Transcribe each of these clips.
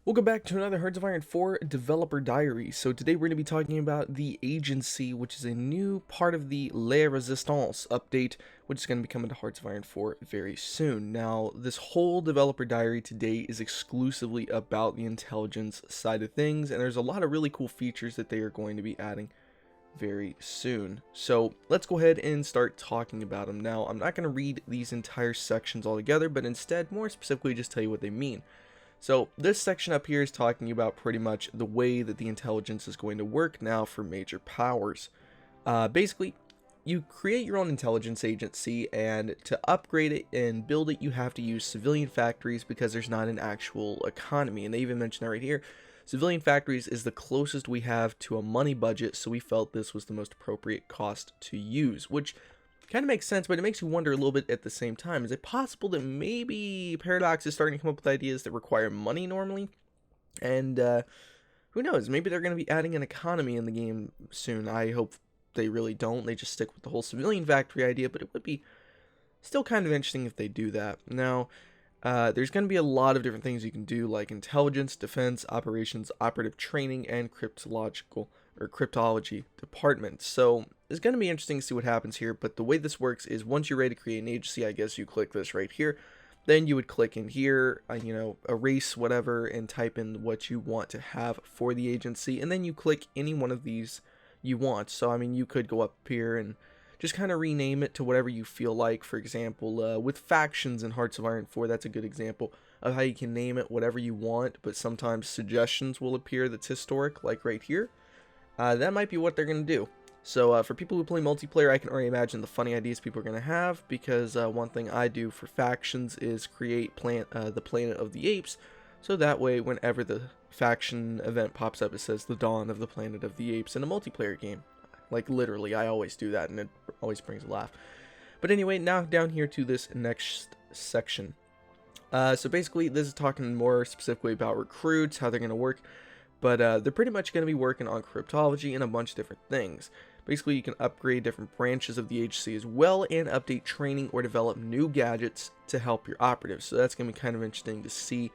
Welcome back to another Hearts of Iron 4 developer diary. So today we're going to be talking about the agency, which is a new part of the La Resistance update, which is going to be coming to Hearts of Iron 4 very soon. Now, this whole developer diary today is exclusively about the intelligence side of things, and there's a lot of really cool features that they are going to be adding very soon. So let's go ahead and start talking about them. Now, I'm not going to read these entire sections all together, but instead more specifically just tell you what they mean. So this section up here is talking about pretty much the way that the intelligence is going to work now for major powers. Basically, you create your own intelligence agency, and to upgrade it and build it, you have to use civilian factories because there's not an actual economy. And they even mention that right here. Civilian factories is the closest we have to a money budget, so we felt this was the most appropriate cost to use, which kind of makes sense, but it makes you wonder a little bit at the same time. Is it possible that maybe Paradox is starting to come up with ideas that require money normally? And who knows, maybe they're going to be adding an economy in the game soon. I hope they really don't. They just stick with the whole civilian factory idea, but it would be still kind of interesting if they do that. Now, there's going to be a lot of different things you can do, like intelligence, defense, operations, operative training, and cryptology department. So it's going to be interesting to see what happens here, but the way this works is once you're ready to create an agency, I guess you click this right here. Then you would click in here, erase whatever and type in what you want to have for the agency, and then you click any one of these you want. So I mean, you could go up here and just kind of rename it to whatever you feel like. For example, with factions in Hearts of Iron 4, that's a good example of how you can name it whatever you want, but sometimes suggestions will appear that's historic, like right here. That might be what they're going to do. So for people who play multiplayer, I can already imagine the funny ideas people are going to have, because one thing I do for factions is create the Planet of the Apes, so that way whenever the faction event pops up, it says the dawn of the Planet of the Apes in a multiplayer game. Like literally, I always do that, and it always brings a laugh. But anyway, now down here to this next section. So basically, this is talking more specifically about recruits, how they're going to work. But they're pretty much going to be working on cryptology and a bunch of different things. Basically, you can upgrade different branches of the agency as well, and update training or develop new gadgets to help your operatives. So that's going to be kind of interesting to see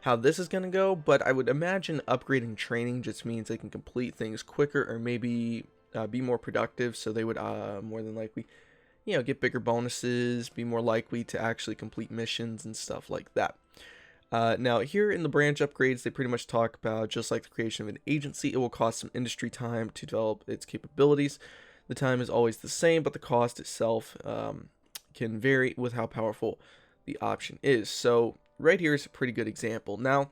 how this is going to go. But I would imagine upgrading training just means they can complete things quicker, or maybe be more productive, so they would more than likely, get bigger bonuses, be more likely to actually complete missions and stuff like that. Now here in the branch upgrades, they pretty much talk about, just like the creation of an agency, it will cost some industry time to develop its capabilities. The time is always the same, but the cost itself can vary with how powerful the option is. So right here is a pretty good example. Now,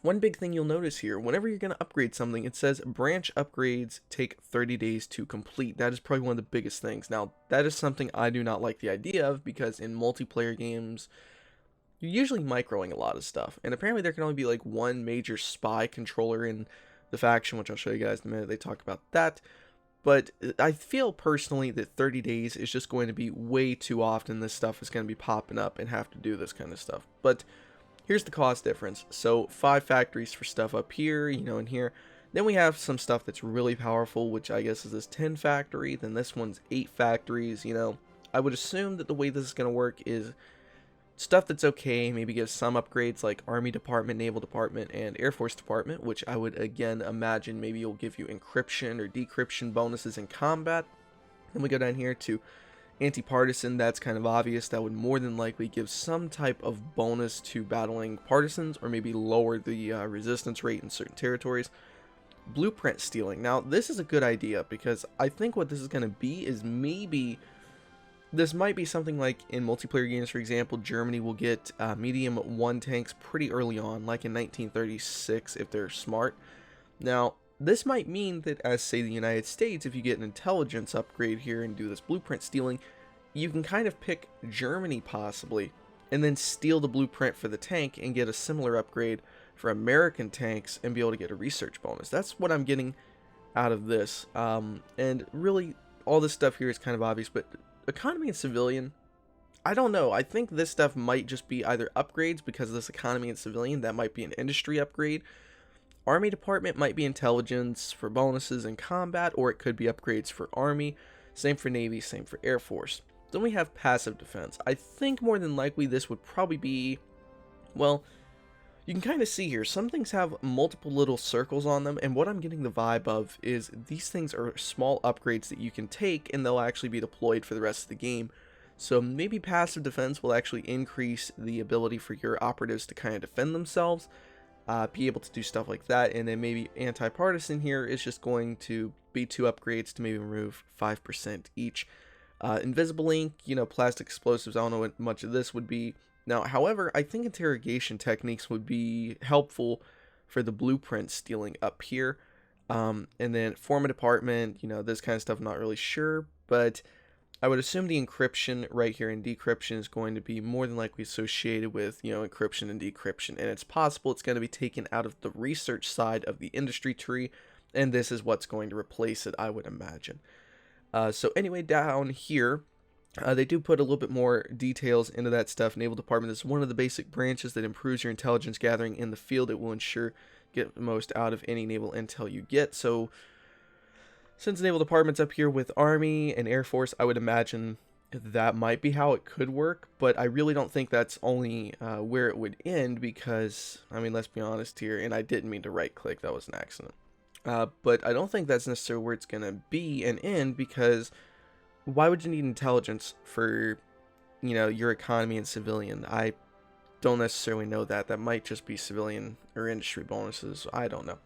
one big thing you'll notice here, whenever you're going to upgrade something, it says branch upgrades take 30 days to complete. That is probably one of the biggest things. Now, that is something I do not like the idea of, because in multiplayer games, you're usually microing a lot of stuff. And apparently there can only be like one major spy controller in the faction, which I'll show you guys in a minute. They talk about that. But I feel personally that 30 days is just going to be way too often. This stuff is going to be popping up and have to do this kind of stuff. But here's the cost difference. So 5 factories for stuff up here, in here. Then we have some stuff that's really powerful, which I guess is this 10 factory. Then this one's 8 factories, I would assume that the way this is going to work is stuff that's okay, maybe give some upgrades like Army Department, Naval Department, and Air Force Department, which I would again imagine maybe will give you encryption or decryption bonuses in combat. Then we go down here to anti-partisan. That's kind of obvious. That would more than likely give some type of bonus to battling partisans, or maybe lower the resistance rate in certain territories. Blueprint stealing. Now, this is a good idea, because I think what this is going to be is maybe this might be something like in multiplayer games. For example, Germany will get medium 1 tanks pretty early on, like in 1936, if they're smart. Now, this might mean that, as say the United States, if you get an intelligence upgrade here and do this blueprint stealing, you can kind of pick Germany possibly, and then steal the blueprint for the tank and get a similar upgrade for American tanks and be able to get a research bonus. That's what I'm getting out of this. And really, all this stuff here is kind of obvious, but economy and civilian, I don't know. I think this stuff might just be either upgrades because of this economy and civilian. That might be an industry upgrade. Army Department might be intelligence for bonuses in combat, or it could be upgrades for Army. Same for Navy, same for Air Force. Then we have passive defense. I think more than likely this would probably be, well, You can kind of see here, some things have multiple little circles on them, and what I'm getting the vibe of is these things are small upgrades that you can take, and they'll actually be deployed for the rest of the game. So maybe passive defense will actually increase the ability for your operatives to kind of defend themselves, be able to do stuff like that, and then maybe anti-partisan here is just going to be 2 upgrades to maybe remove 5% each. Invisible ink, plastic explosives, I don't know what much of this would be. Now, however, I think interrogation techniques would be helpful for the blueprint stealing up here. And then form a department, this kind of stuff, not really sure, but I would assume the encryption right here in decryption is going to be more than likely associated with, encryption and decryption. And it's possible it's going to be taken out of the research side of the industry tree, and this is what's going to replace it, I would imagine. So anyway, down here, they do put a little bit more details into that stuff. Naval Department is one of the basic branches that improves your intelligence gathering in the field. It will ensure get the most out of any naval intel you get. So since Naval Department's up here with Army and Air Force, I would imagine that might be how it could work, but I really don't think that's only where it would end, because, let's be honest here, and I didn't mean to right click, that was an accident. But I don't think that's necessarily where it's going to be and end, because why would you need intelligence for, your economy and civilian? I don't necessarily know that. That might just be civilian or industry bonuses. I don't know.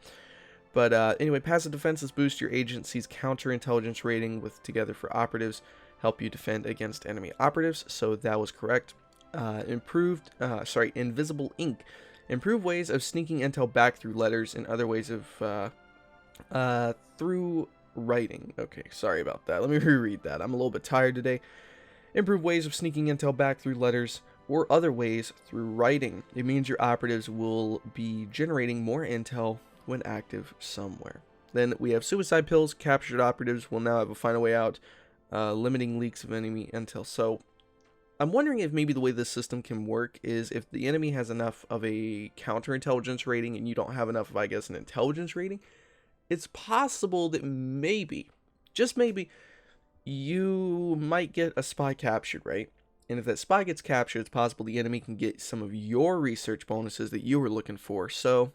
But anyway, passive defenses boost your agency's counterintelligence rating with Together for Operatives, help you defend against enemy operatives. So that was correct. Invisible ink. Improve ways of sneaking intel back through letters and other ways of through writing. Okay, sorry about that. Let me reread that. I'm a little bit tired today. Improve ways of sneaking intel back through letters or other ways through writing. It means your operatives will be generating more intel when active somewhere. Then we have suicide pills. Captured operatives will now have a final way out, limiting leaks of enemy intel. So I'm wondering if maybe the way this system can work is if the enemy has enough of a counterintelligence rating and you don't have enough of, I guess, an intelligence rating, it's possible that maybe, just maybe, you might get a spy captured, right? And if that spy gets captured, it's possible the enemy can get some of your research bonuses that you were looking for. So,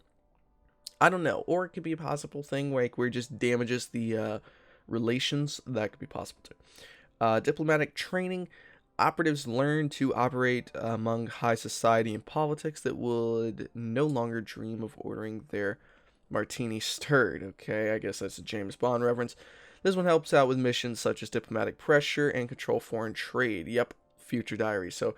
I don't know. Or it could be a possible thing where it just damages the relations. That could be possible too. Diplomatic training. Operatives learn to operate among high society and politics that would no longer dream of ordering their martini stirred. Okay, I guess that's a James Bond reference. This one helps out with missions such as diplomatic pressure and control foreign trade. Yep, future diary. So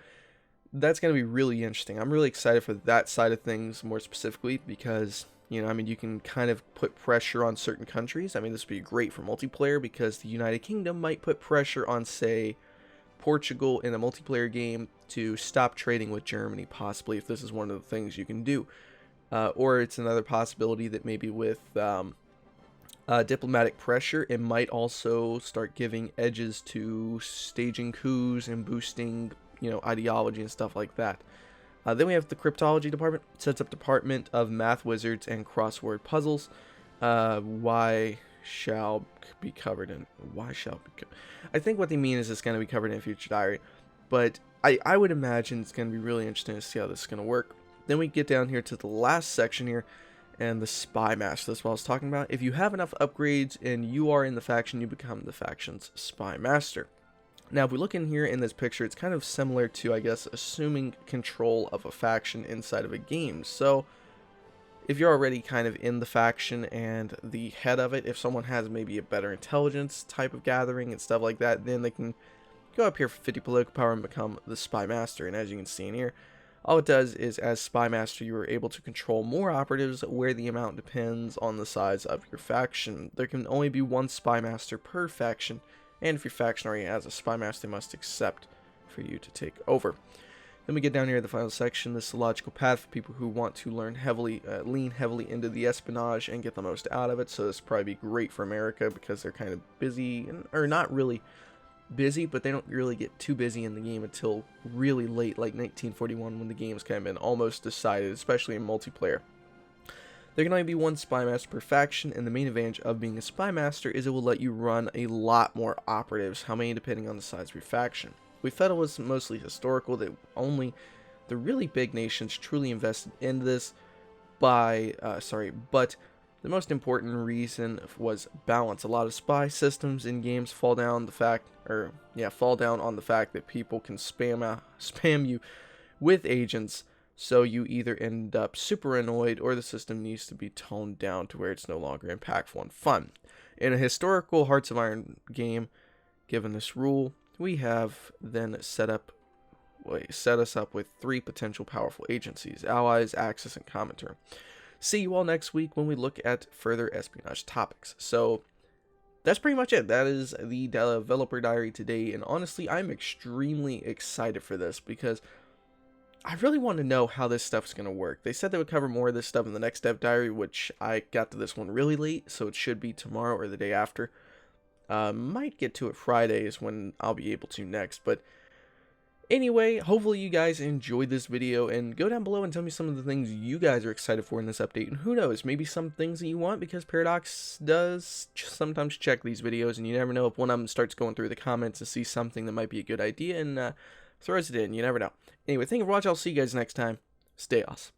that's going to be really interesting. I'm really excited for that side of things more specifically because, you can kind of put pressure on certain countries. This would be great for multiplayer because the United Kingdom might put pressure on, say, Portugal in a multiplayer game to stop trading with Germany, possibly, if this is one of the things you can do. Or it's another possibility that maybe with diplomatic pressure, it might also start giving edges to staging coups and boosting, ideology and stuff like that. Then we have the cryptology department. Sets up department of math wizards and crossword puzzles. Why shall be covered in. I think what they mean is it's going to be covered in future diary. But I would imagine it's going to be really interesting to see how this is going to work. Then we get down here to the last section here, and the spy master. That's what I was talking about. If you have enough upgrades and you are in the faction, you become the faction's spy master. Now, if we look in here in this picture, it's kind of similar to, I guess, assuming control of a faction inside of a game. So, if you're already kind of in the faction and the head of it, if someone has maybe a better intelligence type of gathering and stuff like that, then they can go up here for 50 political power and become the spy master. And as you can see in here, all it does is, as spy master, you are able to control more operatives where the amount depends on the size of your faction. There can only be one spy master per faction, and if your faction already has a spy master, they must accept for you to take over. Then we get down here to the final section. This is the logical path for people who want to lean heavily into the espionage and get the most out of it. So this would probably be great for America because they're kind of busy, or not really busy, but they don't really get too busy in the game until really late, like 1941, when the game's kind of been almost decided, especially in multiplayer. There can only be one spy master per faction, and the main advantage of being a spy master is it will let you run a lot more operatives, how many depending on the size of your faction. We felt it was mostly historical, that only the really big nations truly invested in this but the most important reason was balance. A lot of spy systems in games fall down on the fact that people can spam you with agents, so you either end up super annoyed or the system needs to be toned down to where it's no longer impactful and fun. In a historical Hearts of Iron game, given this rule, we have then set us up with 3 potential powerful agencies: Allies, Axis, and Commenter. See you all next week when we look at further espionage topics. So that's pretty much it. That is the developer diary today, and honestly, I'm extremely excited for this because I really want to know how this stuff's going to work. They said they would cover more of this stuff in the next dev diary, which I got to this one really late, so it should be tomorrow or the day after. Might get to it Friday is when I'll be able to next, but anyway, hopefully you guys enjoyed this video, and go down below and tell me some of the things you guys are excited for in this update, and who knows, maybe some things that you want, because Paradox does sometimes check these videos, and you never know if one of them starts going through the comments and sees something that might be a good idea and throws it in. You never know. Anyway, thank you for watching. I'll see you guys next time. Stay awesome.